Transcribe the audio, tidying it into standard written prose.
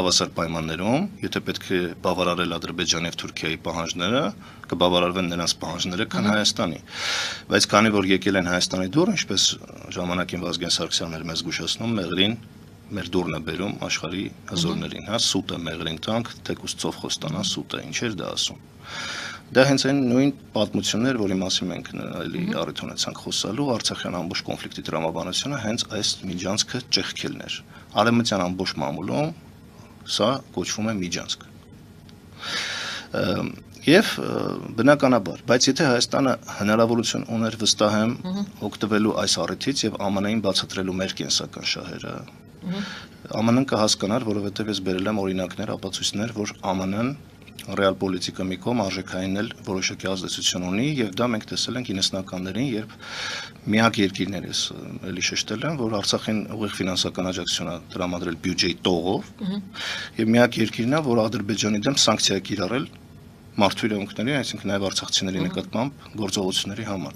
Հավասար պայմաններում, եթե պետք է բավարարել Ադրբեջանի եւ Թուրքիայի պահանջները, կբավարարվեն նրանց պահանջները, քան Հայաստանի։ Բայց քանի որ եկել են Հայաստանի դուռ, ինչպես ժամանակին Վազգեն Սարգսյանն էր մեզ զգուշացնում, մեղրին մեր դուռն է բերում աշխարհի հզորներին, հա, սուտ է մեղրին տանք, թեկուզ ծով խոստանան սուտ է, ինչ էր դա ասում։ Դա հենց այն նույն պատմություններ, որի մասին մենք էլի առիթ ունեցանք խոսալու, Արցախյան ամբողջ կոնֆլիկտի տրամաբանությունը հենց այս միջանցքը ճեղքելն էր։ Արևմտյան ամբողջ մամուլում սա կոչվում է միջանցք։ Եվ բնականաբար, բայց եթե Հայաստանը հնարավորություն ուներ վստահեմ օգտվելու այս առիթից եւ ԱՄՆ-ին բացատրելու մեր կենսական շահերը, ԱՄՆ-ն կհասկանար, որովհետեւ ես բերել եմ օրինակներ, ապացույցներ, որ ԱՄՆ-ն ռեալ պոլիտիկա մի կողմ արժեքային էլ որոշակի ազդեցություն ունի եւ դա մենք տեսել ենք 90-ականներին, երբ միակ երկիրն էր, ես էլի շեշտել եմ, որ Արցախին ուղիղ ֆինանսական աջակցություն է տրամադրել բյուջեի տողով եւ միակ երկիրն է, որ Ադրբեջանի դեմ սանկցիա է կիրառել մարդու իրավունքների, այսինքն նաեւ արցախցիների նկատմամբ գործողությունների համար։